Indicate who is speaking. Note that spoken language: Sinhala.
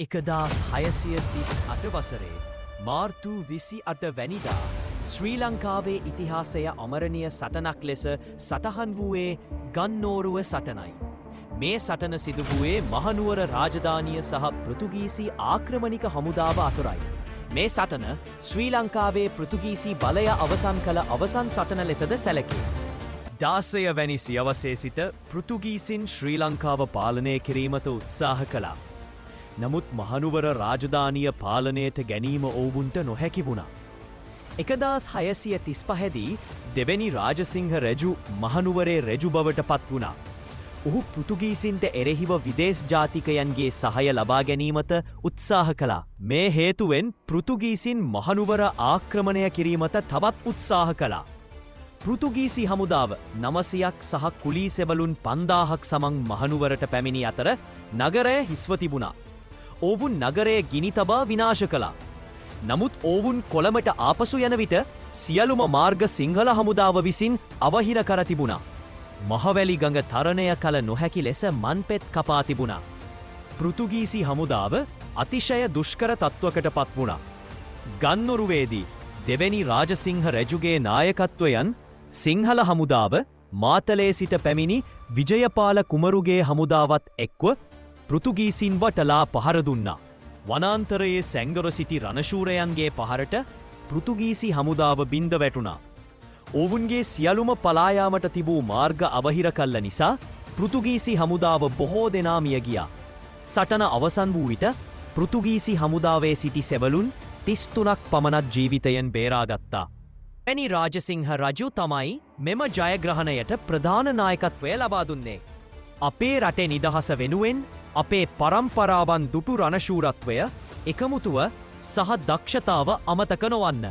Speaker 1: 1638 වසරේ මාර්තු 28 වැනිදා ශ්‍රී ලංකාවේ ඉතිහාසය අමරණීය සටනක් ලෙස සටහන් වූයේ ගන්නෝරුව සටනයි. මේ සටන සිදු වූයේ මහනුවර රාජධානිය සහ පෘතුගීසි ආක්‍රමණික හමුදාව අතරයි. මේ සටන ශ්‍රී ලංකාවේ පෘතුගීසි බලය අවසන් කළ අවසන් සටන ලෙසද සැලකේ. 16 වැනි සියවසේ සිට පෘතුගීසින් ශ්‍රී ලංකාව පාලනය කිරීමට උත්සාහ කළා. නමුත් මහනුවර රාජධානිය පාලනයට ගැනීම ඔවුන්ට නොහැකි වුණා. 1635 දී දෙවැනි රාජසිංහ රජු මහනුවරේ රජු බවට පත් වුණා. ඔහු පෘතුගීසින්ට එරෙහිව විදේශ ජාතිකයන්ගේ සහාය ලබා ගැනීමට උත්සාහ කළා. මේ හේතුවෙන් පෘතුගීසින් මහනුවර ආක්‍රමණය කිරීමට තවත් උත්සාහ කළා. පෘතුගීසි හමුදාව 900ක් සහ කුලී සෙබළුන් 5000ක් සමන් මහනුවරට පැමිණි අතර නගරය හිස්ව තිබුණා. ඔවුන් නගරයේ ගිනි තබා විනාශ කළා. නමුත් ඔවුන් කොළඹට ආපසු යන විට සියලුම මාර්ග සිංහල හමුදාව විසින් අවහිර කර තිබුණා. මහවැලි ගඟ තරණය කළ නොහැකි ලෙස මන්පෙත් කපා තිබුණා. පෘතුගීසි හමුදාව අතිශය දුෂ්කර තත්ත්වකට පත් වුණා. ගන්නොරුවේදී දෙවැනි රාජසිංහ රජුගේ නායකත්වයන් සිංහල හමුදාව මාතලේ සිට පැමිණි විජයපාල කුමරුගේ හමුදාවත් එක්ව පෘතුගීසින් වටලා පහර දුන්නා. වනාන්තරයේ සැංගර සිටි රණශූරයන්ගේ පහරට පෘතුගීසි හමුදාව බිඳ වැටුණා. ඔවුන්ගේ සියලුම පලායාමට තිබූ මාර්ග අවහිර කල්ල නිසා පෘතුගීසි හමුදාව බොහෝ දෙනා මිය ගියා. සටන අවසන් වූ විට පෘතුගීසි හමුදාවේ සිටි සෙබළුන් 33ක් පමණක් ජීවිතයෙන් බේරාගත්තා. එනි රාජසිංහ රජු තමයි මෙම ජයග්‍රහණයට ප්‍රධාන නායකත්වය ලබා දුන්නේ. අපේ රටේ නිදහස වෙනුවෙන් අපේ පරම්පරාවන් දුටු රණශූරත්වය එකමුතුව සහ දක්ෂතාව අමතක නොවන්න.